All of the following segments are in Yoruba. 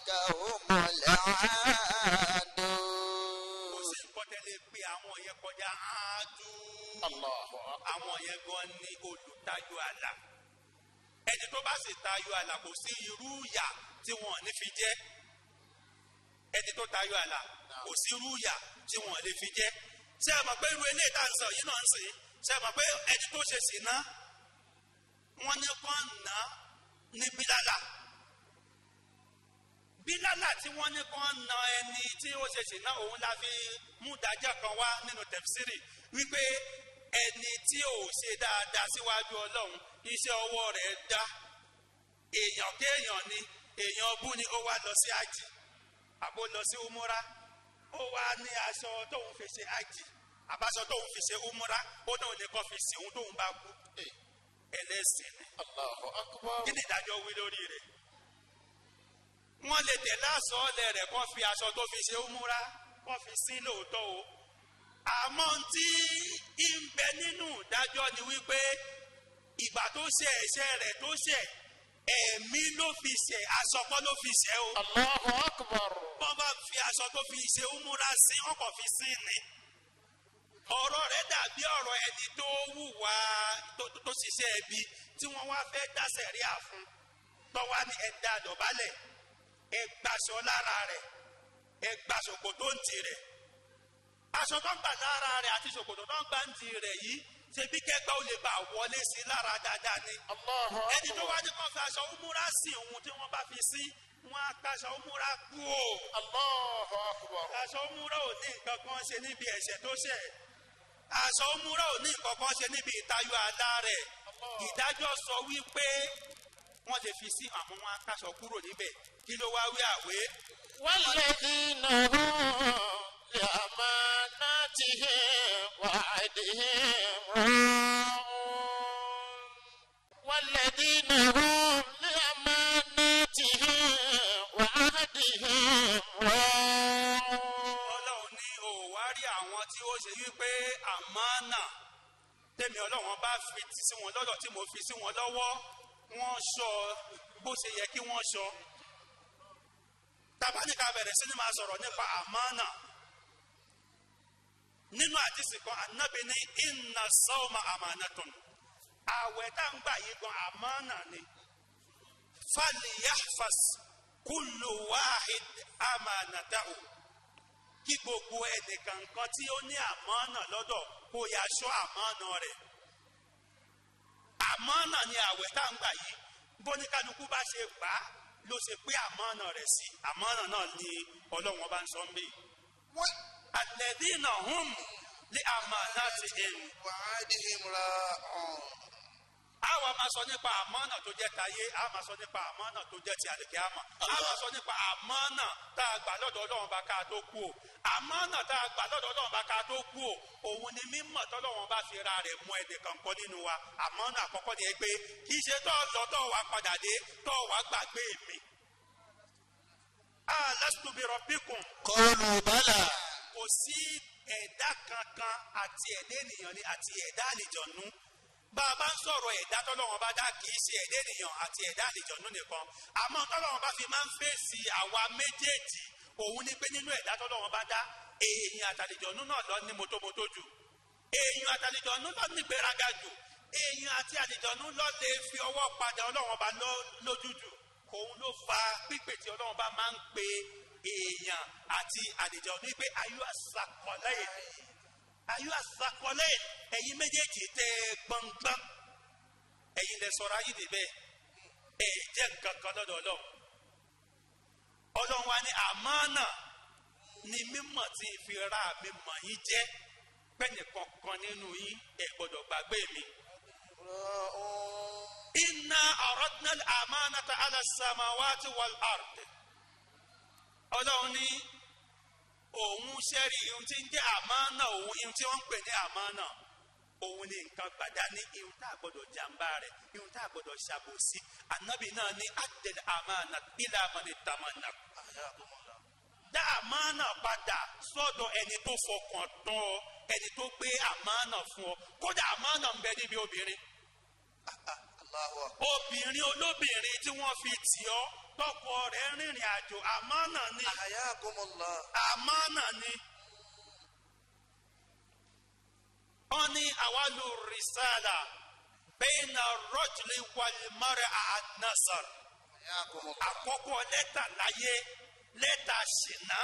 ulaika humul aadun. kò sí nǹkan tẹ́lẹ̀ pé àwọn yẹn kọjá áádú. àwọn yẹn gan ni olùtayọ àlà. ẹni tó bá sì tayọ àlà kò sí irú ìyà tí wọn ò ní fi jẹ. ẹni tó tayọ àlà kò sí irú ìyà tí wọn ò lè fi jẹ. ṣé ẹ mọ̀ pé irú eléyìí tá à ń sọ yìí náà ń sìn? ṣé ẹ mọ̀ pé ẹni tó ṣe ṣìnà wọ́n ní kàn ná ní bílálà. bílálà tí wọ́n ní kàn ná ẹni tí ó ṣe ṣìnà òun la fi mú dájà kan wá nínú tẹ̀fsírì wípé ẹni tí ò ṣe dáadáa síwájú ọlọ́run iṣẹ́ ọwọ́ rẹ̀ dá. èèyàn kéèyàn ni èèyàn bú ni ó wá lọ sí ájì àbó lọ sí umura ó wá ní aṣọ tóun fi ṣe ájì àbáṣọ tóun fi ṣe umura ó náà ní kó fi sìn òun tóun bá kú. ẹlẹ́sìn ni. Allahu akbar. kí ni ìdájọ́ wí lórí rẹ̀? wọ́n lè tẹ̀lé àsọ̀ọ́lẹ̀ rẹ̀ kó fi aṣọ tó fi ṣe umura kó fi sí lóòótọ́ o. àmọ́ tí ń bẹ nínú ìdájọ́ ni wípé ìgbà tó ṣe ẹ̀ṣẹ̀ rẹ̀ tó ṣẹ̀ ẹ̀mí ló fi ṣe aṣọ kọ́ ló fi ṣe o. Allahu akbar. wọ́n bá fi aṣọ tó fi ṣe umura sí ọkọ̀ fi sí ni. ọ̀rọ̀ rẹ̀ dàbí ọ̀rọ̀ ẹni tó hùwà tó ṣiṣẹ́ ẹbí tí wọ́n wá fẹ́ dá sẹ̀ríà fún tọ́wá ní ẹ̀dá àdọ̀bálẹ̀ ẹgbàṣọ lára rẹ̀ ẹgbàṣòkòtò ń ti rẹ̀ aṣọ tó ń gbà lára rẹ̀ àti ṣòkòtò tó ń gbà ń ti rẹ̀ yìí ṣe bí kẹgbẹ́ ó lè bá wọlé sí lára dáadáa ni. ẹni tó wá ní kàn fi aṣọ umura sí ohun tí wọ́n bá fi sí wọn á kaṣọ umura kú o. Allahu akbar. aṣọ umura ò ní nǹkan kan ṣe níbi ẹ̀ṣẹ̀ tó ṣẹ̀. aṣọ umura ò ní nǹkan kan ṣe níbi ìtayọ àlá rẹ̀. ìdájọ́ sọ wípé wọ́n lè fi sí àmọ́ wọn á kaṣọ kúrò níbẹ̀ kí ló wá wí àwé. walladhina hum li amanatihim wa ahdihim ra'un. walladhina hum li amanatihim wa ahdihim ra'un. ọlọ́run ní òwárí àwọn tí ó ṣe wípé àmánà tèmi ọlọ́run bá fi sí wọn lọ́dọ̀ tí mo fi sí wọn lọ́wọ́ wọ́n ṣọ́ bó ṣe yẹ kí wọ́n ṣọ́. tàbá ní ká bẹ̀rẹ̀ sí ni máa sọ̀rọ̀ nípa àmánà. nínú àdìsí kan ànábì ní inna sawma amanatun. àwẹ̀ tá ń gbà yí gan àmánà ni. falyahfaz kullu wahid amanatahu. kí gbogbo ẹnìkankan tí ó ní àmánà lọ́dọ̀ kó yá ṣọ́ àmánà rẹ̀. àmánà ni àwẹ̀ tá ń gbà yìí bóníkálukú bá ṣe gbà á ló ṣe pé àmánà rẹ̀ sí àmánà náà ni ọlọ́run bá ń sọ ń bí. alladhina hum li amanatihim wa ahdihim ra'un. àwa máa sọ nípa àmánà tó jẹ́ tayé a máa sọ nípa àmánà tó jẹ́ ti àlìkíyámà a máa sọ nípa àmánà tá a gbà lọ́dọ̀ ọlọ́run bá ká tó kú o àmánà tá a gbà lọ́dọ̀ ọlọ́run bá ká tó kú o òun ni mímọ̀ tọ́lọ́run bá fi ra rẹ̀ mú ẹnìkan kan nínú wa àmánà àkọ́kọ́ ni pé kì í ṣe tó lọ tó wàá padà dé tó wàá gbàgbé mi. alastu bi rabbikum. qalu bala. kò sí ẹ̀dá kankan àti ẹ̀dá ènìyàn ni àti ẹ̀dá àlìjọ̀nú. bá a bá ń sọ̀rọ̀ ẹ̀dá tọ́lọ́wọ́n bá dá kì í ṣe ẹ̀dá ènìyàn àti ẹ̀dá àlìjọ̀nú nìkan àmọ́ tọ́lọ́wọ́n bá fi máa ń fèsì àwa méjèèjì òun ni pé nínú ẹ̀dá tọ́lọ́wọ́n bá dá èèyàn àtàlìjọ̀nú náà lọ ní mọ́tòmọ́tò jù èèyàn àtàlìjọ̀nú lọ ní gbéraga jù èèyàn àti àlìjọ̀nú lọ lè fi ọwọ́ padà ọlọ́wọ́n bá lójú jù òun ló fa pípè tí ọlọ́wọ́n bá máa ń pe èèyàn àti àlìjọ̀nú pé ayú àsàkọ́lẹ́yìn ayú àsàkọ́lẹ́yìn ẹ̀yin méjèèjì tẹ́ gbọ̀ngbọ̀n ẹ̀yin lẹ sọ̀rọ̀ ayé dìbẹ́ ẹ̀ jẹ́ nǹkan kan lọ́dọ̀ ọlọ́run ọlọ́run wa ní àmánà ni mímọ̀ tí fi ra mi mọ̀ yín jẹ́ pẹ́ẹ́nì kankan nínú yín ẹ̀ gbọ́dọ̀ gbàgbé mi. inna aradna al-amanata ala as-samawati wal-ard ọlọ́run ní òun ṣẹ́rí ihun tí ń jẹ́ àmánà òun ihun tí wọ́n ń pè ní àmánà òun ni nǹkan gbàdá ní ihun tá a gbọ́dọ̀ jàǹbá rẹ̀ ihun tá a gbọ́dọ̀ ṣàbòsí ànábì náà ní adil àmánà ila man tamanna dá àmánà padà sọ́dọ̀ ẹni tó fọkàn tán ọ ẹni tó gbé àmánà fún ọ kódà àmánà ń bẹ níbi obìnrin obìnrin olóbìnrin tí wọ́n fi tì ọ́ tọkọ rẹ̀ rìnrìn àjò àmánà ni. Ayakumullah. àmánà ni. wọ́n ní àwálù rìsálà bayna ar-rajuli wal-mar'a an-nasr. Ayakumullah. àkọ́kọ́ lẹ́tà láyé lẹ́tà ṣìnà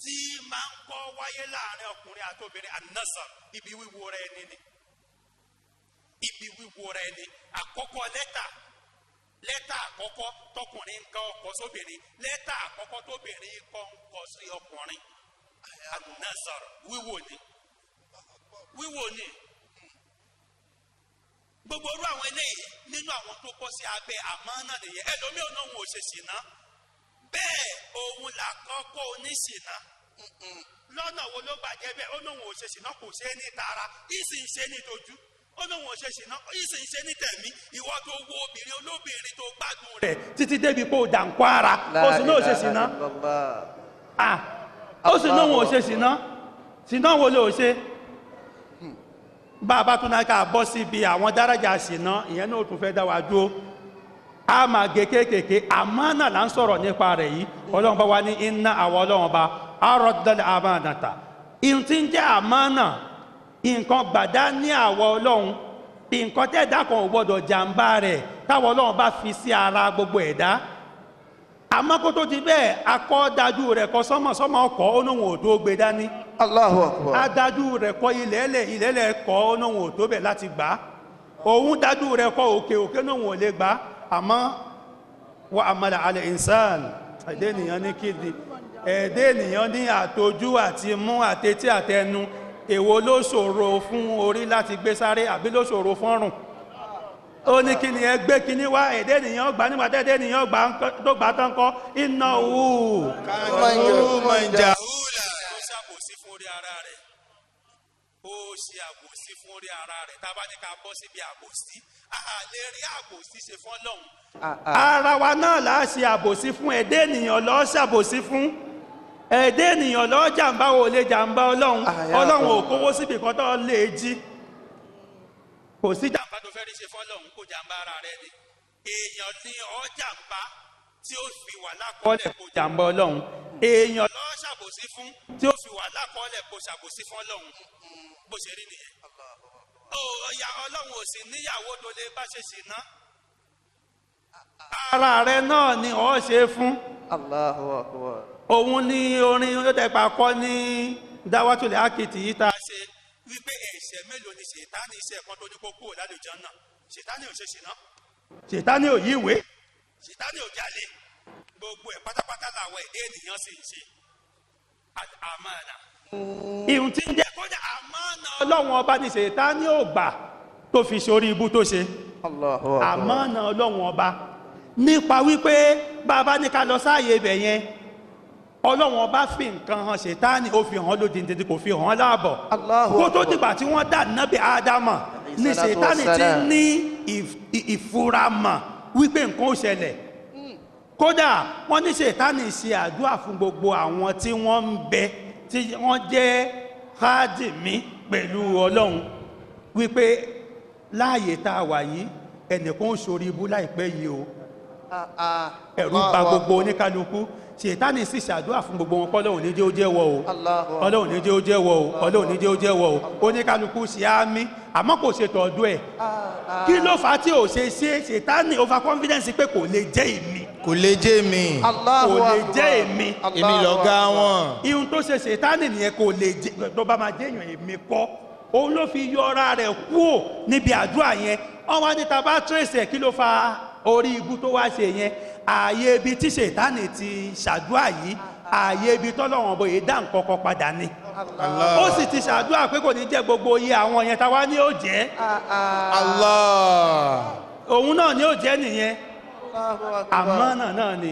tí máa ń kọ́ wáyé láàrin ọkùnrin àti obìnrin an-nasr ibi wíwo rẹ̀ ni ni ibi wíwo rẹ̀ ni àkọ́kọ́ lẹ́tà àkọ́kọ́ tọkùnrin ń kọ ọkọ sóbìnrin lẹ́tà àkọ́kọ́ tóbìnrin kọ ń kọ sí ọkùnrin an-nasr wíwò ni gbogbo orú àwọn eléyìí nínú àwọn tó kọ́ sí abẹ́ àmánà nìyẹn ẹlòmíì ọ̀nà òun ò ṣe ṣìnà bẹ́ẹ̀ òun làkọ́kọ́ oníṣìnà lọ́nà wo ló bàjẹ́ bẹ́ẹ̀ ó lóun ò ṣe ṣìnà kò ṣe é ní tara ìsì ń ṣe ní dojú ó lóun ò ṣe ṣìnà ìsì ń ṣe ní tẹ̀mí ìwọ tó wo obìnrin olóbìnrin tó gbádùn rẹ̀ títí débi kó dànkọ́ ara ó sì náà ò ṣe ṣìnà ó sì náà ò ṣe ṣìnà wo ló ṣe bàbá tún náà ká bọ́ síbi àwọn dáràjà ṣìnà ìyẹn náà tún fẹ́ dá wa dúró a máa gé kéékèèké àmánà là ń sọ̀rọ̀ nípa rẹ̀ yìí ọlọ́run bá wá ní iná àwọn ọlọ́run bá arọ́dọ́lẹ̀ àmánàtà ìhun tí ń jẹ́ àmánà nǹkan gbàdá ní àwọ̀ ọlọ́run nǹkan tẹ́ẹ̀dá kan ò gbọ́dọ̀ jàǹbá rẹ̀ táwọn ọlọ́run bá fi sí ara gbogbo ẹ̀dá àmọ́ kó tó di bẹ́ẹ̀ akọ́ dájú rẹ̀ kọ sọ́mọ̀ ọkọ̀ onóhun ò tó gbé dání Allahu Akbar. adájú rẹ̀ kọ ilẹ̀ẹ́lẹ̀ kọ onóhun ò tó bẹ̀ láti gbà òun dájú rẹ̀ kọ òkè nóhun ò lè gbà àmọ́ wa amala ala insan ẹ̀dẹ́ ènìyàn ní kíni ẹ̀dẹ́ ènìyàn ní àtọjú àti mú àtẹ́tí àtẹnu èwo ló ṣòro fún orí láti gbé sáré àbí ló ṣòro fọ́rùn ó ní kí ni ẹgbẹ́ kí ní wá ẹ̀dẹ́ ènìyàn gbà nígbà tẹ́ẹ̀dẹ́ ènìyàn tó gbà tán kọ́ iná wù Manja. ó ṣàbòsí fún orí ara rẹ̀ ó ṣe àbòsí fún orí ara rẹ̀ tá a bá ní ká bọ́ síbi àbòsí àlè rí àbòsí ṣe fún Ọlọ́run ara wa náà là á ṣe àbòsí fún ẹ̀dẹ́ ènìyàn lọ́ọ́ ṣàbòsí fún ẹ̀dẹ́ ènìyàn lọ́ọ́ jàǹbá ò lè jàǹbá Ọlọ́run ò kówó síbi kan tó lè jí kò sí jàǹbá tó fẹ́ rí ṣe fọ́lọ́run kò jàǹbá ara rẹ̀ ni èèyàn ní ọ jàǹbá tí ó fi wà lákọọ́lẹ̀ kò jàǹbá Ọlọ́run èèyàn lọ́ọ́ ṣàbòsí fún tí ó fi wà lákọọ́lẹ̀ kò ṣàbòsí fún Ọlọ́run bó ṣe rí nìyẹn ọ̀yà Ọlọ́run ò sì níyàwó tó lè bá ṣe ṣìnà ara rẹ̀ náà ni ọ ṣe fún Allahu Akbar. òun ní orin ó tẹ̀pà kọ́ ní dáwọ́tòlẹ̀ ákìtì yìí tá a ṣe wípé ẹ̀ṣẹ̀ mélòó ni ṣètánì iṣẹ́ kan tó ní kó kúrò lálejò náà ṣètánì ò ṣe ṣìnà ṣètánì ò yíwèé ṣètánì ò jalè gbogbo ẹ̀ pátápátá làwọn ẹ̀dẹ́ ènìyàn sì ń ṣe àmánà ìhun tí ń jẹ́ kódà àmánà Ọlọ́run ọba ní ṣètánì ò gbà tó fi ṣorí ibú tó ṣe Allahu Akbar. àmánà Ọlọ́run ọba nípa wípé bàbá ní ká lọ sáàyè ibẹ̀ yẹn Ọlọ́run ọba fi nǹkan hàn ṣètánì ó fi hàn lódìndín kò fi hàn láàbọ̀ kó tó dìgbà tí wọ́n dá nábì ádámà ní ṣètánì ti ní ìfuramọ̀ wípé nǹkan ó ṣẹlẹ̀ kódà wọ́n ní ṣètánì ṣe àdúrà fún gbogbo àwọn tí wọ́n ń bẹ tí wọ́n jẹ́ hádìmí pẹ̀lú Ọlọ́run wípé láàyè tá a wà yìí ẹnìkan ó ṣorí ibú láìpẹ́ yìí o ẹ̀rù bà gbogbo oníkálukú ṣètánì sì ṣàdúrà fún gbogbo wọn kọ́lọ́hùn ní jẹ́ ó jẹ́wọ́ o Ọlọ́hun ní jẹ́ ó jẹ́wọ́ o Ọlọ́hun ní jẹ́ ó jẹ́wọ́ o oníkálukú ṣe àmì àmọ́ kò ṣe tọ́jú ẹ̀ kí ló fà á tí ò ṣe ṣètánì over confidence pé kò lè jẹ́ èmi kò lè jẹ́ mi Allahu kò lè Akbar. jẹ́ èmi èmi lọ̀gá wọn. ihun tó ṣe ṣètánì nìyẹn kò lè jẹ́ tó bá máa jẹ́yàn èmi kọ́ òun ló fi yọra rẹ̀ kúò níbi àdúrà yẹn wọ́n wá ní ta bá trace ẹ̀ kí ló fa orí ibú tó wá ṣe yẹn ààyè ibi tí ṣètánì ti ṣàdúrà yìí ààyè ibi tọ́lọ́wọ̀n bóyá dá nǹkan kan padà ni ó sì ti ṣàdúrà pé kò ní jẹ́ gbogbo iye àwọn yẹn táwa ní ó jẹ́ Allah. òun náà ni ó jẹ́ nìyẹn àmánà náà ni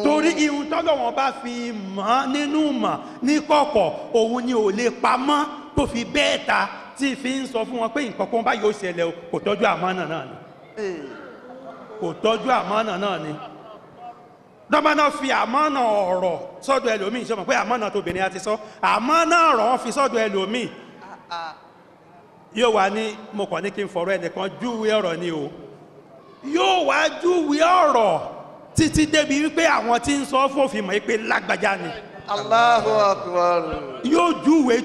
torí ihun tọ́lọ́wọ̀n bá fi mọ̀ nínú mọ̀ ní kọ̀kọ̀ òun ni ò lè pamọ́ tó fi bẹ́ẹ̀ ta tí fi ń sọ fún wọn pé nǹkan kan báyìí ó ṣẹlẹ̀ o kò tọ́jú àmánà náà ni kò tọ́jú àmánà náà ni dọ́gba náà fi àmánà ọ̀rọ̀ sọ́dọ̀ ẹlòmíì ṣe mọ̀ pé àmánà tóbìnrin á ti sọ àmánà ọ̀rọ̀ wọn fi sọ́dọ̀ ẹlòmíì yóò wá ní mo kàn ní kí n fọ̀rọ̀ ẹnìkan júwe ọ̀rọ̀ ni o yóò wá júwe ọ̀rọ̀ títí débi wípé àwọn tí ń sọ fòfin mọ̀ pé lágbájá ni Allahu akbar. yóò júwe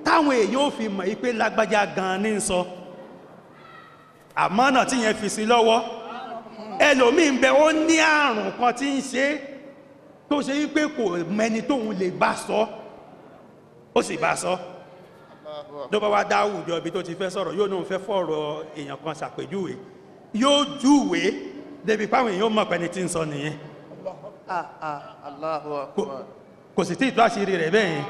táwọn èèyàn ò fi mọ̀ pé lágbájá gan-an ní ń sọ àmọ́ náà tí yẹn fi sí lọ́wọ́ ẹlòmíì ń bẹ ó ní àrùn kan tí ń ṣe tó ṣe wípé kò mẹni tóun lè bá sọ ó sì bá sọ ló bá wá dá àwùjọ ibi tó ti fẹ́ sọ̀rọ̀ yóò náà fẹ́ fọ̀rọ̀ èèyàn kan ṣàpèjúwe yóò júwe débi páwọn èèyàn mọ̀ pẹ́ni tí ń sọ nìyẹn Allahu akbar. kò sì tí ì tó àṣírí rẹ̀ bẹ́ẹ̀ yẹn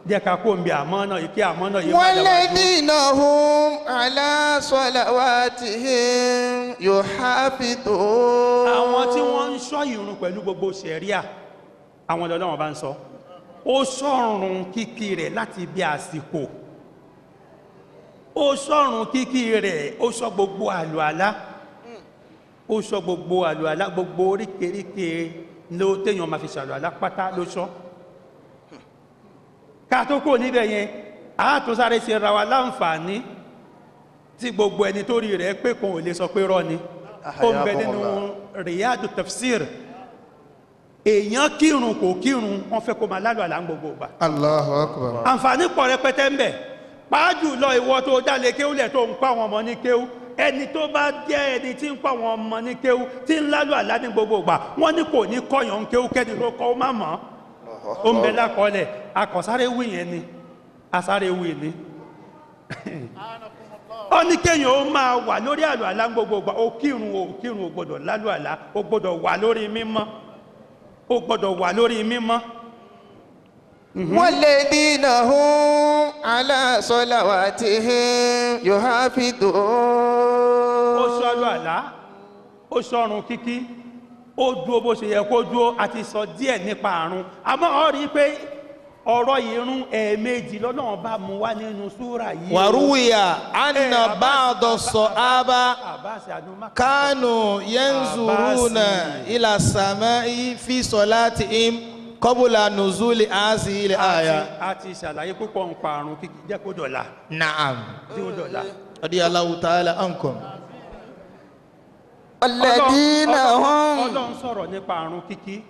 jẹ́ ká kó ń bi àmọ́ náà ike àmọ́ náà yìí má dáwà dúró. Walladhina hum ala salawatihim yuhafidhun. àwọn tí wọ́n ń ṣọ́ ìrun pẹ̀lú gbogbo ṣẹ̀ríà àwọn Ọlọ́run bá ń sọ ó ṣọ́run kíkí rẹ̀ láti bí àsìkò ó ṣọ́run kíkí rẹ̀ ó ṣọ́ gbogbo àlùalá ó ṣọ́ gbogbo àlùalá gbogbo oríkèéríkèé ló téèyàn máa fi ṣàlùalá pátá ló ṣọ́ ká tó kò níbẹ̀ yẹn a tó sáré ṣe ra wa láǹfààní tí gbogbo ẹni tó rí rẹ̀ pé kò lè sọ pé rọ́ ni ó ń bẹ nínú Riyadu Tafsir èèyàn kírun kò kírun wọ́n fẹ́ kó máa lálùalá gbogbo ìgbà. Allahu akbar. àǹfààní pọ̀ rẹpẹtẹ ń bẹ pàájù lọ ìwọ tó dálé kéwúlẹ̀ tó ń kọ́ àwọn ọmọ ní kéwú ẹni tó bá jẹ́ ẹni tí ń kọ́ àwọn ọmọ ní kéwú tí ń lálùalá ní gbogbo ìgbà wọ́n ní kò ní kọ́yàn ń kéwú kẹ́ni ló kọ́ ó má mọ̀ ó ń bẹ lákọọ́lẹ̀ akọ̀sáré wí yẹn ni asáré wí ni ó ní kéèyàn ó máa wà lórí àlùalá gbogbo ìgbà ó kírun ò gbọ́dọ̀ lálùalá ó gbọ́dọ̀ wà lórí mímọ́ ó gbọ́dọ̀ wà lórí mímọ́. Walladhina hum ala salawatihim yuhafidhun. ó ṣọ́lù àlá ó ṣọ́run kíkí ó dúó bó ṣe yẹ kó dúó àti sọ díẹ̀ nípa àrùn àmọ́ ó rí pé ọ̀rọ̀ ìrun ẹ̀ẹ̀mejì lọ́lọ́run bá mú wá nínú súrà yìí. Waruwiya anna ba'da sahaba Àbáṣe àdúmá kanu yanzuruna ila samai fi salatihim qabla nuzuli hazihi al-aya. àti ṣàlàyé púpọ̀ ń pa àrùn kíkí jẹ́ kó dọ̀la Na'am. tí ó dọ̀la. Radiyallahu ta'ala ankum. Walladhina hum. Ọlọ́run sọ̀rọ̀ nípa àrùn kíkí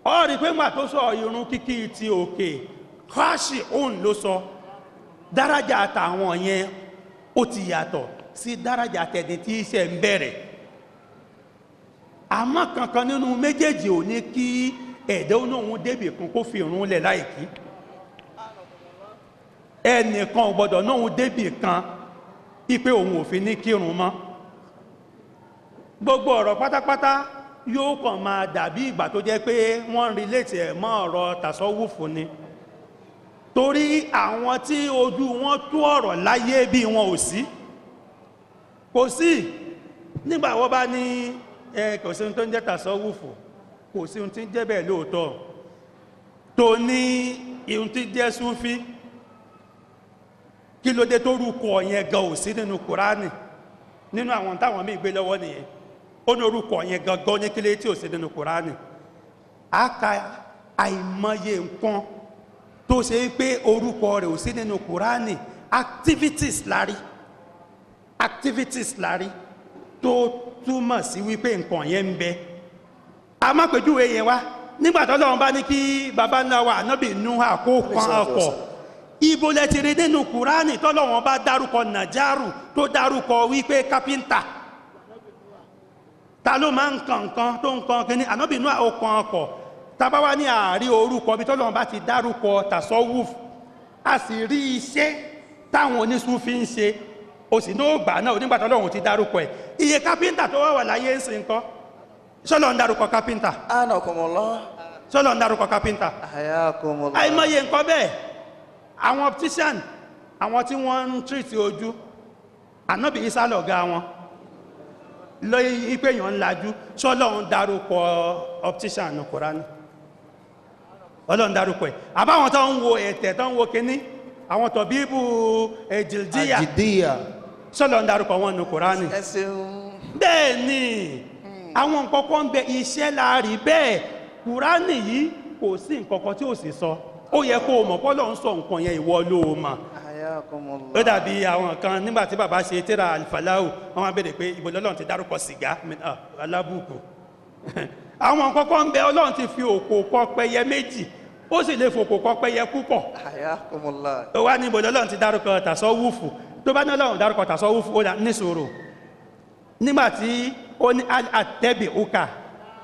ó rí pé ńgbà tó sọ ìrun kíkí ti òkè káṣí òun ló sọ dárájà àtàwọn yẹn ó ti yàtọ̀ sí dárájà tẹ̀dẹ̀ tí iṣẹ́ ń bẹ̀rẹ̀ àmọ́ kankan nínú méjèèjì ò ní kí ẹ̀dẹ́ onóhun débì kan kó fi ìrun lẹ̀ láìkí ẹnìkan ò gbọ́dọ̀ nóhun débì kan ipé òun ò fi ní kírun mọ́ gbogbo ọ̀rọ̀ pátápátá yóò kàn máa dàbí ìgbà tó jẹ́ pé wọ́n rí létí ẹ̀ mọ́ ọ̀rọ̀ tàṣọ́wùfù ni torí àwọn tí ojú wọn tó ọ̀rọ̀ láyé bí wọn ò sí kò sí nígbà wọ́n bá ní kò sí ohun tó ń jẹ́ tàṣọ́wùfù kò sí ohun tí ń jẹ́ bẹ́ẹ̀ lóòótọ́ tó ní ohun tí jẹ́ súnfí kí ló dé tó rúkọ yẹn gan ò sí nínú Kùránì nínú àwọn táwọn míì gbé lọ́wọ́ nìyẹn ó ní orúkọ yẹn gangan ní kílé tí ò sí nínú Kùránì a ka àìmọye nǹkan tó ṣe pé orúkọ rẹ̀ ò sí nínú Kùránì activities lárí tó túmọ̀ sí wípé nǹkan yẹn ń bẹ a má pèjúwe yẹn wá nígbà tó Ọlọ́run bá ní kí baba ńlá wa Ànábì Núhà kó kan ọkọ̀ ibo lẹ ti rí nínú Kùránì tọ́lọ́run bá dárúkọ Nàjárù tó dárúkọ wípé kápẹ́ńtà ta ló máa ń kan nǹkan tó ń kan kíní Ànábì Núhà ó kan ọkọ̀ tàbá wá ní ààrí orúkọ bí tọ́lọ́run bá ti dárúkọ tàṣọ́wùf a sì rí iṣẹ́ táwọn oníṣúfí ń ṣe o sì ní ó gbà náà onígbà tọ́lọ́run ti dárúkọ ẹ̀ iye kápẹ́ńtà tó wà láyé ń sin nǹkan ṣọ́lọ́ ń dárúkọ kápẹ́ńtà Anakumullah. ṣọ́lọ́ ń dárúkọ kápẹ́ńtà Hayakumullah. àìmọye nǹkan bẹ́ẹ̀ àwọn optician àwọn tí wọ́n ń tírìtì ojú Ànábì Ìsá lọ̀gá wọn lóyí ipé èèyàn ńlájú ṣọ́lọ́run dárúkọ optician ní Kùránì Ọlọ́run dárúkọ ẹ̀ àbáwọn tó ń wo ẹ̀tẹ̀ tó ń wo kíní àwọn tọ̀bíbù Jìdíyà ṣọ́lọ́run dárúkọ wọn ní Kùránì Ẹ̀sìn. bẹ́ẹ̀ ni àwọn nǹkan kan bẹ iṣẹ́ láàrí bẹ́ẹ̀ Kùránì yìí kò sí nǹkan kan tí ò sì sọ ó yẹ kó o mọ̀ pọ́lọ́ ń sọ nǹkan yẹn ìwọ ló o mọ̀ Ayakumullah. ó dàbí àwọn kan nígbà tí bàbá ṣe tírà Al-Falahu wọ́n wá béèrè pé ibo lọ́lọ́run ti dárúkọ sìgá alábùkù àwọn kọ́kọ́ ń bẹ Ọlọ́run ti fi òkò kọ pẹyẹ méjì ó sì lè fòkò kọ pẹyẹ púpọ̀ Ayakumullah. ó wá ní ibo lọ́lọ́run ti dárúkọ tasawufu tó bá ní Ọlọ́run dárúkọ tasawufu ó ní sùúrù nígbà tí ó ní àtẹ́bìúkà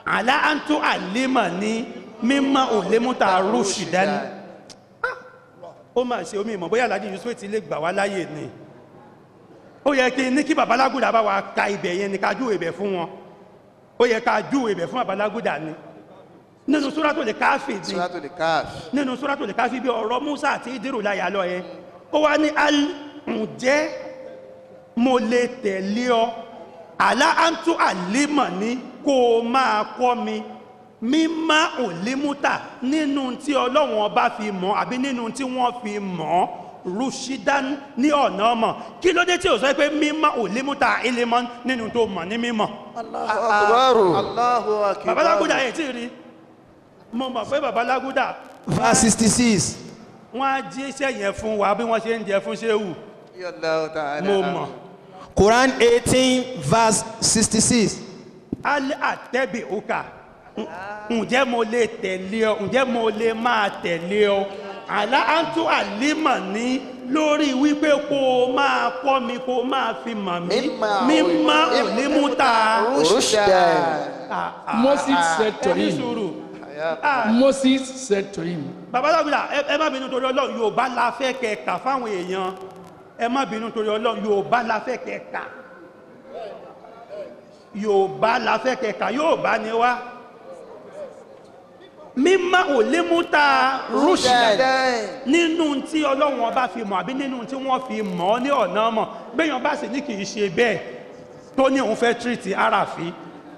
àlá àǹtó àlímọ̀ ní mímọ́ òlémúta rúṣìdání ó máa ṣe omi ìmọ̀ bóyá Alhaji Yusuf ti lè gbà wá láyè ni ó yẹ kí ní kí babalágúdà bá wa ka ibẹ̀ yẹn ni ká jú ibẹ̀ fún wọn ó yẹ ká jú ibẹ̀ fún babalágúdà ni nínú Suratul Kahfi ni Suratul Kahf. nínú Suratul Kahfi bí ọ̀rọ̀ Musa àti Idiru láyà lọ yẹn ó wá ní ǹjẹ́ mo lè tẹ̀lé ọ àlá àǹtó àlímọ̀ ní kó o máa kọ́ mi mímá òlémútà nínú tí Ọlọ́run ọba fi mọ̀ àbí nínú tí wọ́n fi mọ̀ rúṣídán ní ọ̀nà ọmọ kí ló dé tí ò sọ pé mímá òlémútà ilémọ́ nínú tó mọ̀ ní mímọ̀. Allahu akbar. Allahu akbar. babalágúdà yẹn tí rí mo mọ̀ pé babalágúdà verse 66. wọ́n á jí iṣẹ́ yẹn fún wa bí wọ́n ṣe ń jẹ fún ṣéwù Yallahu ta'ala. mo mọ̀. Quran 18 verse 66. alẹ́ àtẹ́bì òkà ǹjẹ́ mo lè tẹ̀lé ọ ǹjẹ́ mo lè máa tẹ̀lé ọ àlá àǹtó àlímọ̀ ní lórí wípé kó o máa kọ́ mi kó o máa fi mọ̀ mí mímọ́ òlémúta Rushdan. Moses said to ẹni him, sùúrù. Moses said to him, babaláwo ẹ má bínú torí Ọlọ́run Yorùbá la fẹ́ kẹ̀ka fáwọn èèyàn ẹ má bínú torí Ọlọ́run Yorùbá la fẹ́ kẹ̀ka Yorùbá la fẹ́ kẹ̀ka Yorùbá ni wá mímọ́ òlémúta rúṣìdá nínú tí Ọlọ́run ọba fi mọ̀ àbí nínú tí wọ́n fi mọ̀ ní ọ̀nà mọ̀ béèyàn bá sì ní kì í ṣe bẹ́ẹ̀ tó ní òun fẹ́ tírìtì àràfí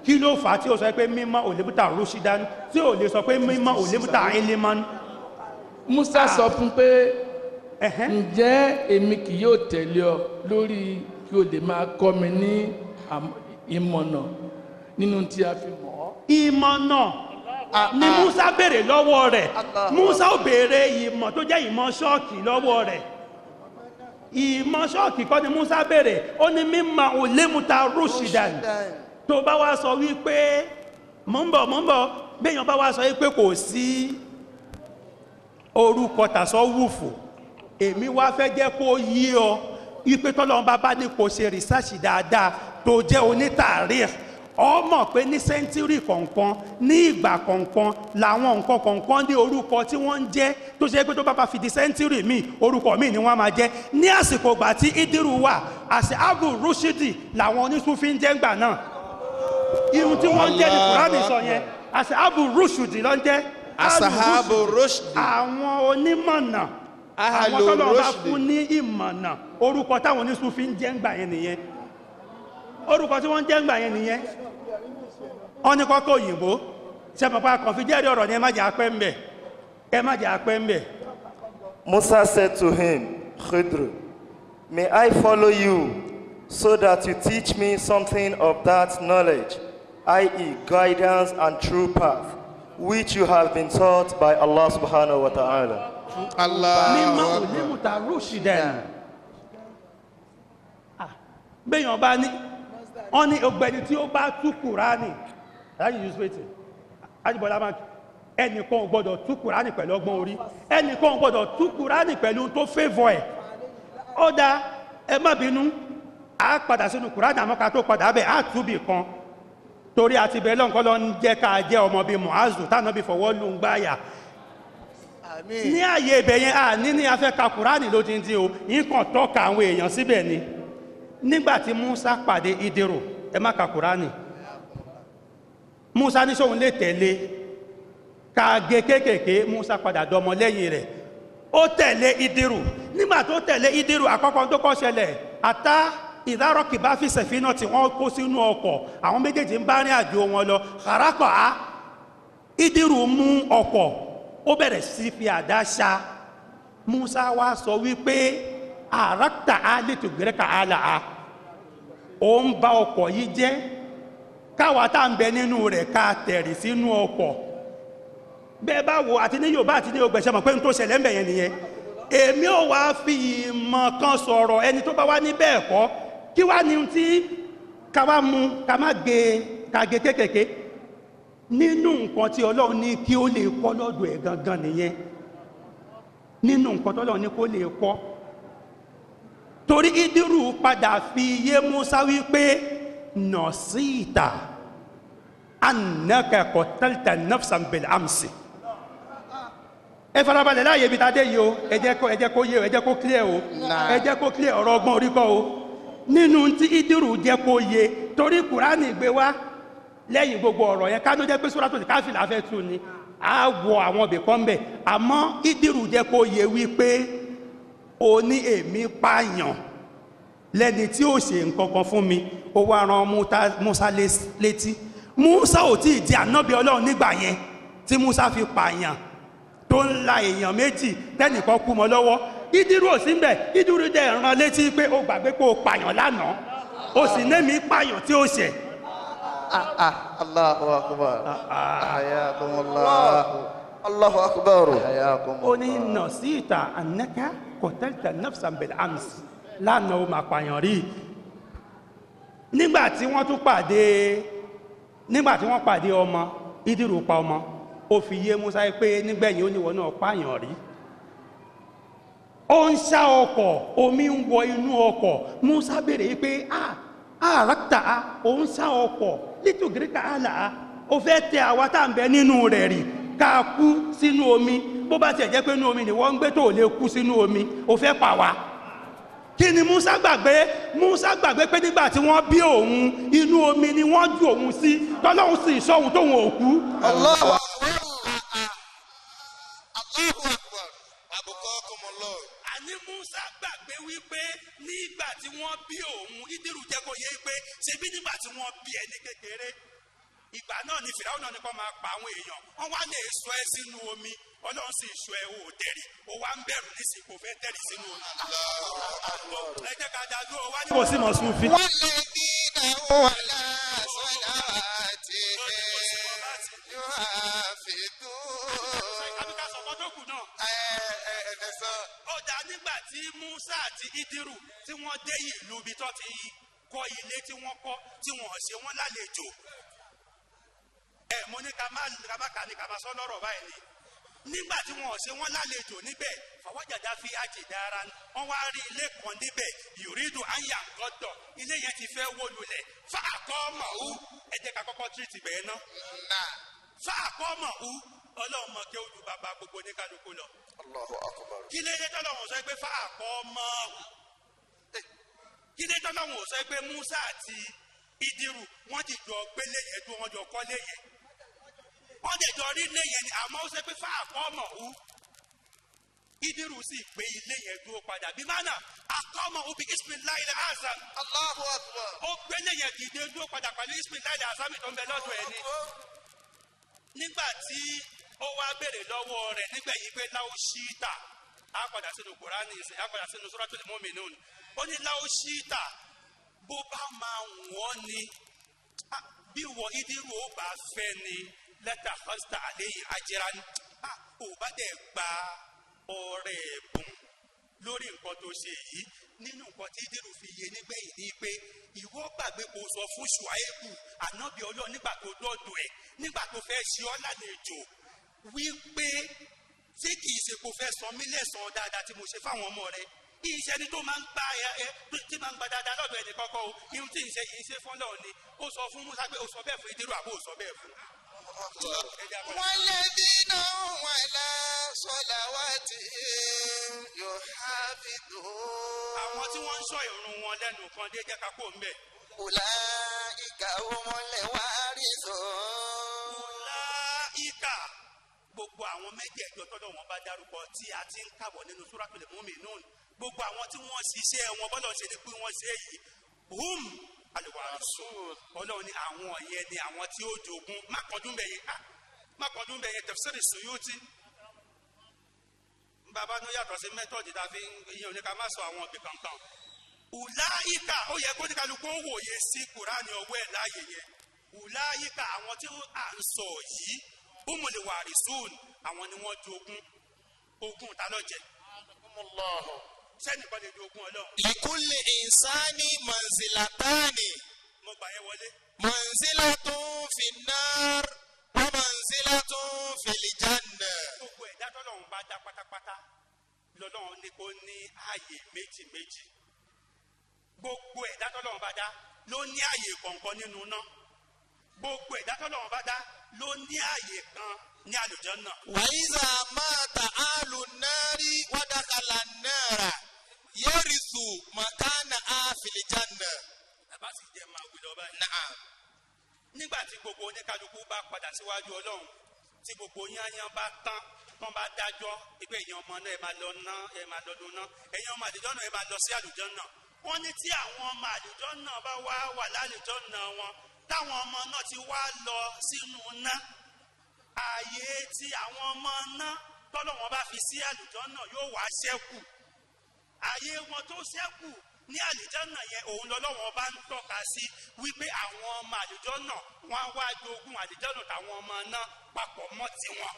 kí ló fà á tí ó sọ pé mímọ́ òlémúta rúṣìdá tí ò lè sọ pé mímọ́ òlémúta ilémọ́. Musa sọ fún pé ǹjẹ́ èmi kì yóò tẹ̀lé ọ lórí kí o lè máa kọ́ mi ní ìmọ̀nà nínú tí a fi mọ̀ ọ́. ìmọ̀nà ni Musa béèrè lọ́wọ́ rẹ̀ Musa ò béèrè ìmọ̀ tó jẹ́ ìmọ̀ ṣọ́ọ̀kì lọ́wọ́ rẹ̀ ìmọ̀ ṣọ́ọ̀kì kọ́ ni Musa béèrè ó ní mímọ̀ òlémúta rúṣìdán tó bá wá sọ wípé mò ń bọ̀ béèyàn bá wá sọ wípé kò sí orúkọ tàṣọ wùfù èmi wá fẹ́ jẹ́ kó yí ọ wípé tọ́lọ́run bá ní kò ṣe rìsáàṣì dáadáa tó jẹ́ onítàrí ọ mọ̀ pé ní sẹ́ńtírì kọ̀ọ̀kan ní ìgbà kọ̀ọ̀kan làwọn nǹkan kọ̀ọ̀kan ní orúkọ tí wọ́n ń jẹ́ tó ṣe pé tó bá fi di sẹ́ńtírì míì orúkọ míì ni wọ́n máa jẹ́ ní àsìkò ìgbà tí Idiru wà àṣẹ Abu Rushdi làwọn onísúfí ń jẹ́ ńgbà náà irun tí wọ́n ń jẹ́ ní Kùránì sọ yẹn àṣẹ Abu Rushdi ló ń jẹ́ Asahabu Rushdi. àwọn onímọ̀nà àwọn tọ́lọ́ bá fún ní ìmọ̀nà orúkọ táwọn onísúfí ń jẹ́ ńgbà yẹn nìyẹn orúkọ tí wọ́n ń jẹ́ ńgbà yẹn nìyẹn wọ́n ní kọ́kọ́ òyìnbó sẹ́pàpá kan fi jẹ́rìí ọ̀rọ̀ ni ẹ má jẹ́ apẹ́ ńbẹ̀ ẹ má jẹ́ apẹ́ ńbẹ̀. Musa said to him, Khidr, may I follow you so that you teach me something of that knowledge, i.e. guidance and true path, which you have been taught by Allah subhanahu wa ta'ala. mímọ́ òlémúta rúṣìdán béèyàn bá ní wọ́n ní ọgbẹ́ni tí ó bá tú Kùránì láti Yusuf ajibọlá máa ẹnìkan ò gbọdọ̀ tú Kùránì pẹ̀lú ọgbọ́n orí ẹnìkan ò gbọdọ̀ tú Kùránì pẹ̀lú tó fẹ́vọ̀ ẹ̀ ó dá ẹ má bínú a padà sínú Kùránì àmọ́ ká tó padà bẹ̀ á túbì kan torí àti bẹ́ẹ̀ lọ́nkọ́ lọ ń jẹ́ ká jẹ́ ọmọ bíi Mu'azu táná bí fọwọ́ lù ń gbáyà ní ààyè ibẹ̀ yẹn a ní afẹ́ ka Kùránì lódindi o yín kàn tọ́ka àwọn èèyàn síbẹ̀ ni nígbàtí Musa pàdé Idiru ẹ má ka Kùránì Musa ní sóhun lè tẹ̀lé ká gé kéékèèké Musa padà dọmọ lẹ́yìn rẹ̀ ó tẹ̀lé Idiru nígbà tó tẹ̀lé Idiru àkọ́kọ́ tó kọ́ ṣẹlẹ̀ àtá ìdárọ̀kì bá fi sẹ̀fínà tí wọ́n kó sínú ọkọ̀ àwọn méjèèjì ń bá rìn àjò wọn lọ kàrákọ̀ á Idiru mú ọkọ̀ ó bẹ̀rẹ̀ sí fi àdá ṣá Musa wá sọ wípé àràkta á lè tó gẹ́rẹ́ka á là á ó ń bá ọkọ̀ yìí jẹ́ káwa tá ń bẹ nínú rẹ̀ ká tẹ̀rì sínú ọkọ̀ bẹ́ẹ̀ bá wo àti ní Yorùbá àti ní Yorùbá ṣe mọ̀ pé n tó ṣẹlẹ̀ ń bẹ̀ yẹn nìyẹn èmi ò wá fi ìmọ̀ kan sọ̀rọ̀ ẹni tó bá wá ní bẹ́ẹ̀ kọ́ kí wá ní tí ká wá mú ká má ká gé kékèké nínú nǹkan tí ọlọ́run ní kí ó lè kọ́ lọ́dọ̀ ẹ̀ gangan nìyẹn nínú nǹkan tí ọlọ́run ní kó lè kọ́ torí Ìdírù padà fi yé Musa wípé nọ̀síìtà annaka qatalta nafsan bil amsi ẹ farabalẹ̀ láàyè ibi tàdé yìí o ẹ jẹ́ kó yé o ẹ jẹ́ kó clear o ẹ jẹ́ kó clear ọ̀rọ̀ ọgbọ́n orí kọ́ o nínú tí Ìdírù jẹ́ kó yé torí Kùránì gbé wá lẹ́yìn gbogbo ọ̀rọ̀ yẹn ká ló jẹ́ pé Suratul Kahfi la fẹ́ tú ni a wọ àwọn ibì kan bẹ̀ àmọ́ Ìdírù jẹ́ kó yé wípé o ní èmi pààyàn lẹ́ni tí ó ṣe nǹkan kan fún mi ó wá ran Musa létí Musa ò tí ì di ànábì Ọlọ́run nígbà yẹn tí Musa fi pààyàn tó ń la èèyàn méjì tẹ́nìkan kú mọ́ lọ́wọ́ Ìdírù ò sí mbẹ̀ Ìdírù jẹ́ rán létí pé ó gbàgbé pé ó pààyàn lánàá ó sì némi pààyàn tí ó ṣẹ̀. Allahu akbar. Hayakumullah. Allahu akbar. Ó ní nọ̀síìtà annaka qatalta nafsan bil amsi lánàá ó máa pààyàn rí nígbà tí wọ́n pàdé ọmọ Ìdírù pa ọmọ ó fi yé Musa pé nígbẹ̀yìn ó níwọ̀n náà pààyàn rí ó ń ṣá ọkọ̀ omi ń wọ inú ọkọ̀ Musa béèrè pé àràkìtà ó ń ṣá ọkọ̀ lítògíríkà àlà ó fẹ́ tẹ àwa tá ń bẹ nínú rẹ̀ rí ká kú sínú omi bó bá tiẹ̀ jẹ́ pé inú omi ni wọ́n ń gbé tó lè kú sínú omi ó fẹ́ pa wá kí ni Musa gbàgbé pé nígbà tí wọ́n bí òun inú omi ni wọ́n ju òun sí tọ́lọ́hun sì sọ́hun tóun ò kú. Allahu akbar. Allahu akbar. Abukakumullah. Àní Musa gbàgbé wípé nígbà tí wọ́n bí òun Ìdírù jẹ́ kó yé pé ṣebí nígbà tí wọ́n bí ẹni kékeré ìgbà náà ni Fìráúnà ní kó máa pa àwọn èèyàn wọ́n wá lè sọ ẹ́ sínú omi Ọlọ́run sì sọ ẹ́ ò tẹ̀rì ó wá ń bẹ̀rù nísìnyí kò fẹ́ tẹ̀rì sínú omi. ẹ jẹ́ ká dájú ọ wá ní kò sí mọ̀ sùn fi. wọ́n lè kí náà wà lásọ̀lá àti yóò fi tó. àbíká sọ̀kọ́ tó kù náà. ó dá nígbà tí Musa àti Ìdírù tí wọ́n dé ìlú ibi tó ti kọ́ ilé tí wọ́n kọ́ tí wọ́n ṣe wọ́n lálejò. mo ní ká má kà ní ká má sọ lọ́rọ̀ báyìí ni nígbà tí wọn ṣe wọn lálejò níbẹ̀ fàwọ́jàdá fi àjèdára wọn wá rí ilé kan níbẹ̀ yòrídùn àyà gọ́dọ̀ ilé yẹn ti fẹ́ wó lulẹ̀ fa àkọ́mọ̀hú ẹ jẹ́ ká kọ́kọ́ tírìtì bẹ́ẹ̀ ná fa àkọ́mọ̀hú ọlọ́run mọ̀ kí ó ju bàbá gbogbo ní kálukú lọ. Allahu akbar. kí lè dé tọ́lọ́run sọ pé fa àkọ́mọ̀hú kí lè tọ́lọ́run sọ pé Musa àti Ìdírù wọ́n ti jọ gbélé yẹn tó wọ́n jọ kọ́lé yẹn wọ́n dẹ̀ jọ rí ilé yẹn ni àmọ́ ó ṣe pé fáàkọ́ ọmọ òwú Ìdírù sì gbé ilé yẹn dúró padà bí mánà àkọ́mọ̀ òbí ismaili azam Allahu akbar. ó gbé ilé yẹn dìde dúró padà pẹ̀lú ismaili azam tó ń bẹ lọ́dọ̀ ẹ̀ ni nígbà tí ó wá béèrè lọ́wọ́ rẹ̀ nígbà yìí pé láwọ́ ṣíítà á padà sínú Kùránì á padà sínú Suratul Mu'minun ó ní láwọ́ ṣíítà bó bá máa wọ́n ni bí wọ Ìdírù ó bá fẹ́ ni lẹ́tà hosta àléyìn ajẹ́ra ní ò bá dẹ̀ gba ọrẹ ẹ̀bùn lórí nǹkan tó ṣe yìí nínú nǹkan tí Ìdírù fi yé nígbẹ̀yìn ní pé ìwọ gbàgbé kó sọ fún Ṣuaibu ànábì Ọlọ́run nígbà tó dọ́dọ̀ ẹ̀ nígbà tó fẹ́ ṣe ọ́ lálejò wípé tí kì í ṣe kó fẹ́ san mí lẹ́san dáadáa tí mo ṣe fáwọn ọmọ rẹ iṣẹ́ ni tó máa ń gba tí máa ń gba dáadáa lọ́dọ̀ ẹnì kọ́kọ́ o irun tí ìṣe yìí ṣe fún Ọlọ́run ni ó sọ fún Musa pé ó sọ bẹ́ẹ̀ fún Ìdírù àbó sọ bẹ́ẹ̀ fún والذين هم على صلواتهم يحافظون. àwọn tí wọ́n ń ṣọ́ ìrun wọn lẹ́nu kan dé jẹ́ ká kó ń bẹ̀. أولئك هم الوارثون. Ulaika gbogbo àwọn mẹ́jẹ̀ẹ̀jọ tọ́lọ́ wọn bá dárúkọ tí a ti ń kàbọ̀ nínú Suratul Mu'minun gbogbo àwọn tí wọ́n ṣiṣẹ́ wọn bọ́lọ̀ ṣe ni pé wọ́n ṣe yìí hum al-warisun Ọlọ́run ni àwọn yẹn ni àwọn tí ó jogún má kọdún bẹ̀yẹ Tafsiri Suyuti bàbá ní yàtọ̀ sí mẹ́tọ̀dì tá a fi ìyẹn oníkà má sọ àwọn ibì kankan Ulaika ó yẹ kó ní kálukú wòye sí Kùránì ọwọ́ ẹ̀ láàyè yẹn Ulaika àwọn tí à ń sọ yìí humul warisun àwọn ni wọ́n jogún ogún ta ló jẹ sẹ́nìkan lè jogún ọlọ́run. لكل إنسان منزلتان mo gbà yẹn wọlé. منزلة في النار ومنزلة في الجنة. gbogbo ẹ̀dá tọ́lọ́run bá dá pátápátá lọ́lọ́run ní kó ní ààyè méjì méjì. gbogbo ẹ̀dá tọ́lọ́run bá dá ló ní ààyè kọ̀ọ̀kan nínú náà. gbogbo ẹ̀dá tọ́lọ́run bá dá ló ní ààyè kan ní àlùjánnà. وإذا مات أهل النار ودخل النار يرث مكانها في الجنة. bàbá sì jẹ́ máa wí lọ báyìí. نعم. nígbà tí gbogbo oníkálukú bá padà síwájú ọlọ́run tí gbogbo yányán bá tán tán bá dájọ́ pé ẹ̀yin ọmọ náà ẹ máa lọ ná ẹ máa lọ dún ná ẹ̀yin ọmọ àlùjánnà ẹ máa lọ sí àlùjánnà. wọ́n ní tí àwọn ọmọ àlùjánnà bá wà lálùjánnà wọn táwọn ọmọ náà ti wá lọ sínú ná ààyè tí àwọn ọmọ náà tọ́lọ́wọ́n bá fi sí àlùjánnà yóò wá ṣẹ́kù. ààyè wọn tó ṣẹ́kù ní àlùjánnà yẹn òun lọ́lọ́wọ́n bá ń tọ́ka sí wípé àwọn ọmọ àlùjánnà wọn wá jogún àlùjánnà táwọn ọmọ náà papọ̀ mọ́ tiwọn.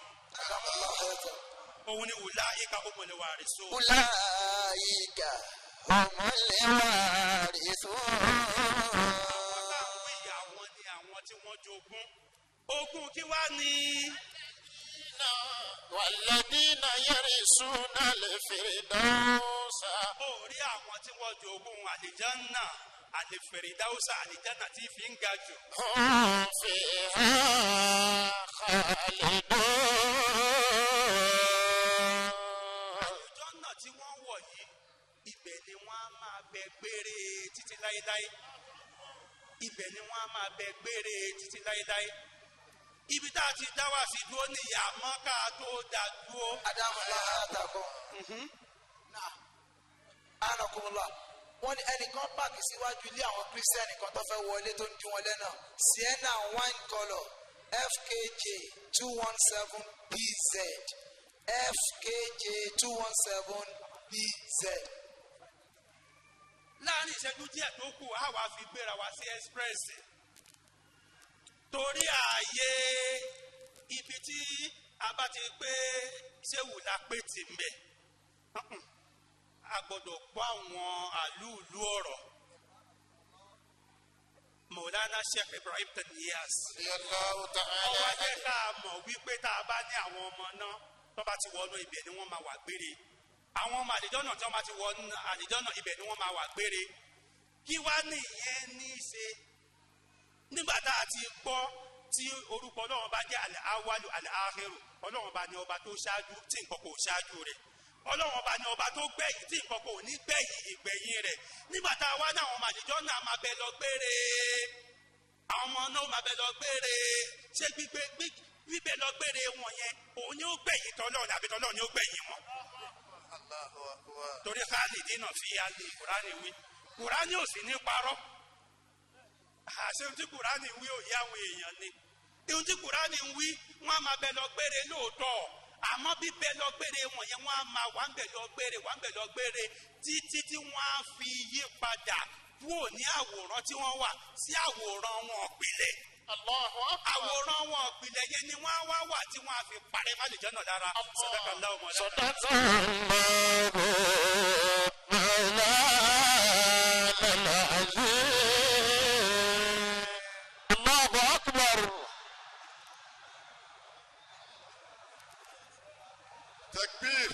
òun ni ulaika humul warithun. أولئك هم الوارثون. àwọn táwọn ìyá wọn ni àwọn tí wọ́n jogún. ogún kí wá ní. والذين يرثون الفردوس orí àwọn tí wọ́n jogún àlùjánnà àlìfẹ̀rẹ̀dáwùsà àlùjánnà tí fi ń ga jù. هم فيها خالدون. àlùjánnà tí wọ́n wọ̀ yìí ibẹ̀ ni wọ́n á máa bẹ gbére títí láéláé. ibẹ̀ ni wọ́n á máa bẹ gbére títí láéláé. ibi tá a ti dá wá sí dúró ní àmọ́ ká tó dá dúró. Adamola Atako. Anakunla. Wọ́n ní ẹnìkan páàkì síwájú ilé àwọn kírísítẹ́nì kan tó fẹ́ wọlé tó ń dín wọn lẹ́nà. Sienna wine colour FKJ 217BZ. FKJ 217BZ. láàrin ìṣẹ́jú díẹ̀ tó kù á wàá fi gbéra wá sí express. torí ààyè ibi tí a bá ti pé ṣéwù la pé tì ń bẹ̀ a gbọ́dọ̀ gbọ́ àwọn àlúùlú ọ̀rọ̀. Mọ̀lánà Sheikh Ibrahim Taniyas. ọwọ́ jẹ́ ká mọ̀ wípé tá a bá ní àwọn ọmọ náà tó bá ti wọnú ibẹ̀ ni wọ́n máa wà gbére. àwọn ọmọ àlùjánnà tí wọ́n bá ti wọnú àlùjánnà ibẹ̀ ni wọ́n máa wà gbére. kí wá nìyẹn ní í ṣe nígbà tá a ti gbọ́ tí orúkọ ọlọ́run bá jẹ́ al-awwalu al-akhiru ọlọ́run bá ní ọba tó ṣáájú tí nǹkan kò ṣáájú rẹ̀ ọlọ́run bá ní ọba tó gbẹ̀yìn tí nǹkan kò ní gbẹ̀yìn ìgbẹ̀yìn rẹ̀ nígbà tá a wá náà àwọn ọmọ àlùjánnà máa bẹ lọ gbére àwọn ọmọ náà máa bẹ lọ gbére ṣé gbígbé lọ gbére wọn yẹn òun ni ó gbẹ̀yìn tọ́lọ́run àbí tọ́lọ́run ni ó gbẹ̀yìn wọn. torí khalidina fiha ní kùránì wí kùránì ò sì ní parọ́ àṣẹ tí kùránì wí ò yá àwọn èèyàn ni ohun tí kùránì wí wọn á máa bẹ lọ gbére lóòótọ́ àmọ́ bí bẹ lọ gbére wọn yẹn wọn á máa wà ń bẹ lọ gbére títí tí wọn á fi yí padà kúrò ní àwòrán tí wọn wà sí àwòrán wọn ọ̀pìlẹ̀ àwòrán wọn ọ̀pìlẹ̀ yẹn ni wọn á wá wà tí wọn á fi parẹ́ má lè jẹ́ náà lára Sadakallahu Takbir.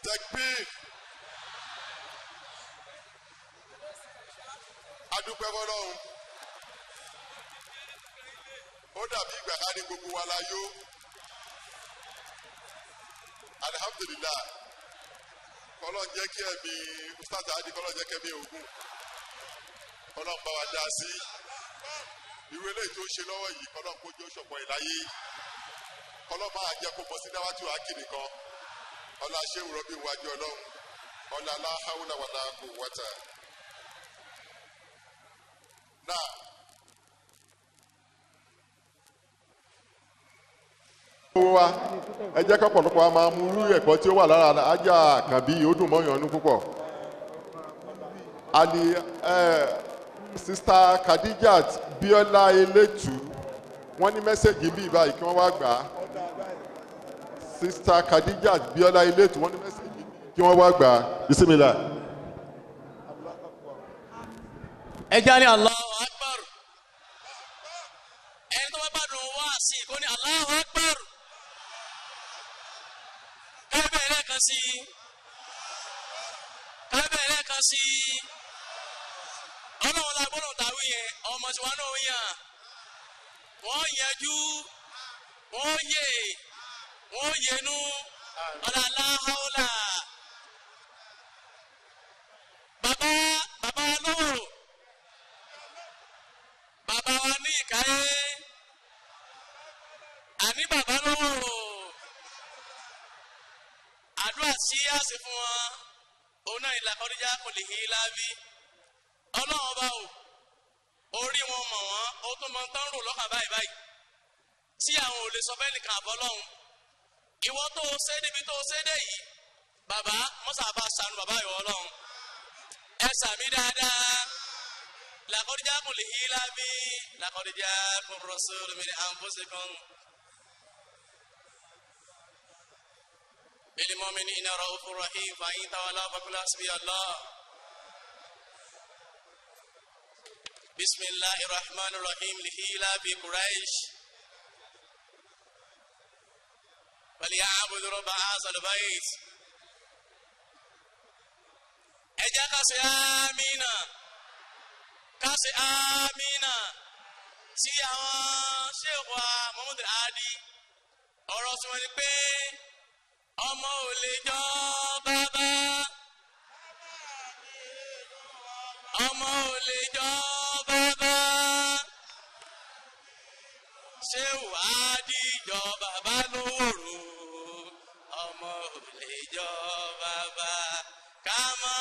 Takbir. Adúpẹ́ fọ́lọ́run. Ó dàbí ìgbà ká ní gbogbo wa la yó. Alhamdulillah. Kọ́lọ́n jẹ́ kí ẹ̀mí Ustaz Adi kọ́lọ́n jẹ́ kẹ́mí ogun. Kọ́lọ́n bá wa dá sí. Irú eléyìí tó ṣe lọ́wọ́ yìí kọ́lọ́n kó jẹ́ òṣọ̀pọ̀ ìláyé. Kọ́lọ́n máa jẹ́ kó bọ́ sí dáwátì àkìrì kan. Ọlá ṣéwù rọ́bì wájú ọlọ́run. Ọlá la hawla wala quwwata. Náà. Wa ẹ jẹ́ kọ́pọ̀lọpọ̀ a máa mú irú ẹ̀kọ́ tí ó wà lára ajá àkànbí ó dùn mọ́yàn ọdún púpọ̀. Ali sista Khadijat Biola Eletu wọ́n ní mẹ́sẹ̀gì bíi báyìí kí wọ́n wá gbà á. Sista Khadija Biola ilé tí wọ́n ní mẹ́sẹ̀gì kí wọ́n wá gbà á. Bismillah. ẹ já ní Allahu Akbar. ẹni tó bá gbádùn wá sí i kó ní Allahu Akbar. kábẹ́ ẹlẹ́kan sí i. kábẹ́ ẹlẹ́kan sí i. ọlọ́run la gbọ́dọ̀ tàwí yẹn ọmọ tí wọn náà yàn. wọ́n yẹjú wọ́n yè wọ́n yẹnu ọ̀là aláhàólà. bàbá lóòrò bàbá wa ní ìkáyé àní bàbá lóòrò àdúrà sí àṣẹ fún wọn òun náà ìlà kọ́díjà kò lè hí láàbí ọlọ́run bá o orí wọn mọ̀ wọ́n ó tún mọ tán rò lọ́kàn báyìí tí àwọn ò lè sọ fẹ́ nìkan àbọ́lọ́hún ìwọ tó o ṣe níbi tó o ṣe dé yìí bàbá mọ́sà bá ṣàánú bàbá ìwọ ọlọ́run ẹ sàmì dáadáa làkọ́díjà kò lè hí lábí làkọ́díjà kò rọ̀ṣọ́lù min anfusikum bil mu'minina ra'ufur rahim fa in tawallaw faqul hasbiya Allah. Bismillahir Rahmanir Rahim lihilafi Quraish فليعبدوا رب هذا البيت. ẹ jẹ́ ká ṣe àmínà ká ṣe àmínà sí àwọn ṣéèkù Muhammad Hadi ọ̀rọ̀ tí wọ́n ní pé ọmọ ò lè jọ bàbá ọmọ ò lè jọ bàbá ṣéèkù Hadi jọ bàbá lówóró ọmọ ò lè jọ bàbá kama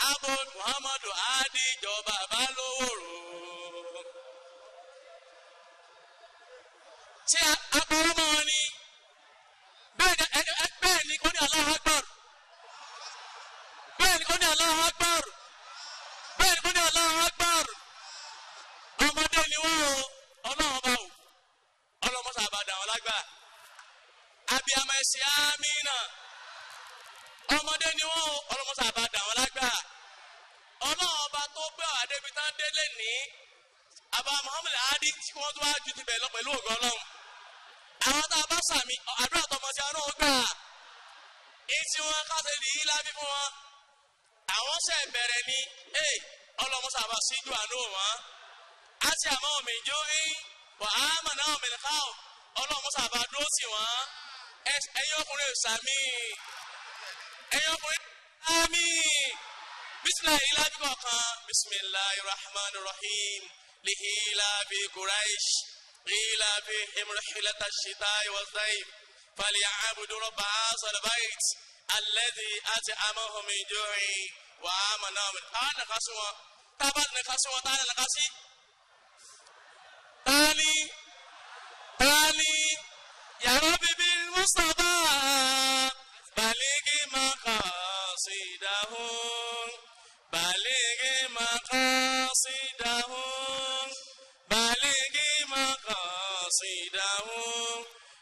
abo Muhammad Hadi jọ bàbá lówóró ṣé agbóró mọ́ ni bẹ́ẹ̀ ni kò ní Allahu Akbar bẹ́ẹ̀ ni kò ní Allahu Akbar bẹ́ẹ̀ ni kò ní Allahu Akbar ọmọdé ni wọ́n o ọlọ́run bá o ọlọ́mọṣà bá dà wọ́n lágbà abiyamọ ẹ̀sìn àmínà ọmọdé ni wọ́n o ọlọ́mọṣà bá dà wọ́n lágbà ọlọ́run ọba tó gbé àwọn adébí tán délé ní àbá Muhammad Hadi tí wọ́n tó wá ju ti bẹ̀ lọ pẹ̀lú ògo ọlọ́run àwọn tá a bá sàmì àdúrà tọmọ sí àánú gbà èyí tí wọ́n kásẹ̀ lè yí lábí fún wọn àwọn ṣe bẹ̀rẹ̀ ní ọlọ́mọṣà bá síjú àánú wọn á ti àmọ́ mi jó wà á mọ̀ náà mi ká ọlọ́mọṣà bá dúró sí wọn ẹ̀yin ọkùnrin sàmì ẹ̀yin ọkùnrin sàmì bisimilayi ilabi kọ̀ọ̀kan bisimilayi rahman rahim lihilabi Quraish lihilabi himrihilata shitai wa zaif falyabudu rabba hazal bait alladhi at'amahum min ju'in wa amanahum min khawf. Nakasu wọn tábà nakasu wọn tá nakasi tani ya rabbi bil Mustafa baligi maqasidahum بلغ مقاصدهم بلغ مقاصدهم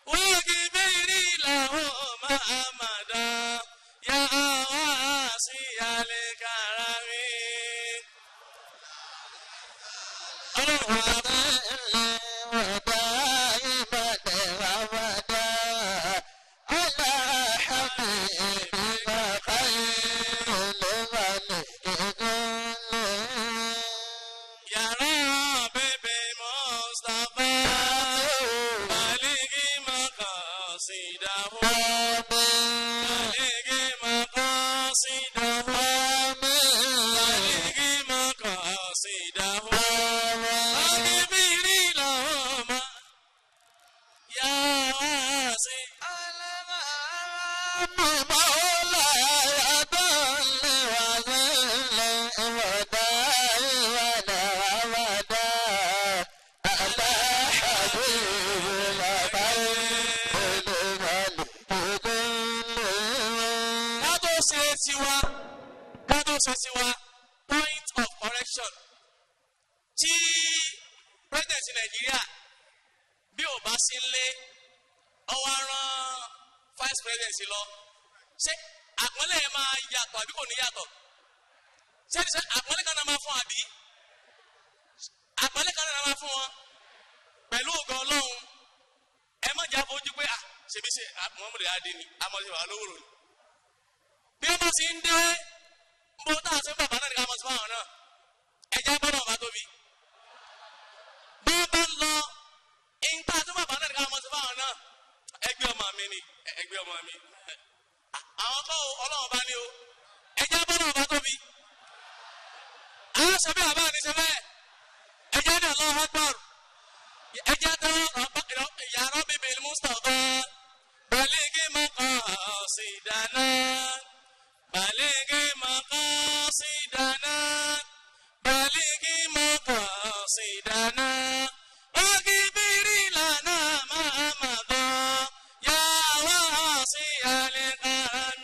واغفر لهم أمدا يا واسع الكرم point of correction tí president Nàìjíríà bí ò bá sí lé ọwọ́ rán vice president lọ ṣé àpọ́nlé ẹ̀ máa yàtọ̀ àbí kò ní yàtọ̀ ṣé àpọ́nlé kan náà máa fún àbí àpọ́nlé kan náà máa fún wọn pẹ̀lú ògo Ọlọ́run ẹ má jà fojú pé ṣèbí ṣe Muhammadu adé ni amọ̀ṣẹ́ wà lówó rò bí wọ́n bá ti ń dé bó tá a ṣe bàbá náà ní ká mọ̀ sí fáwọn náà ẹ̀jẹ̀ gbọ́dọ̀ bá tóbi bí wọ́n bá ń lọ ìta tó bàbá náà ní ká mọ̀ sí fáwọn náà ẹgbẹ́ ọmọ mi ni ẹgbẹ́ ọmọ mi àwọn kọ́ Ọlọ́run bá ní o ẹ̀jẹ̀ gbọ́dọ̀ bá tóbi àwọn ṣe bí bàbá ní ṣe bẹ́ẹ̀ ẹ̀jẹ̀ ní Allahu Akbar ẹ̀jẹ̀ tó ya Rabbi bil Mustafa baligi maqasidana baligi maqasidana baligi maqasidana واغفر لنا ما مضى يا واسع الكرم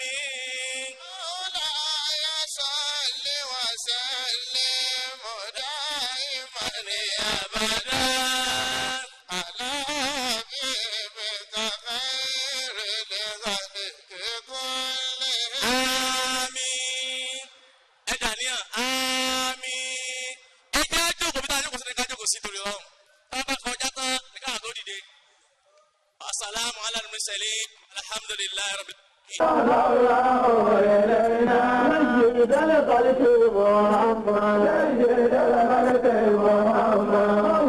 مولاي صل وسلم دائما أبدا على حبيبك خير الخلق كلهم آمين ẹ̀dàníyàn àmín ẹ̀jẹ̀ àjòkò bí táwọn jókòó sí ní ká jókòó sí torí ọ̀hún táwọn bá kọjá tán ní káwọn tó dìde asalaamu ala al-mursalin alhamdulilayi rabbil سيد الخلق محمد سيد الخلق محمد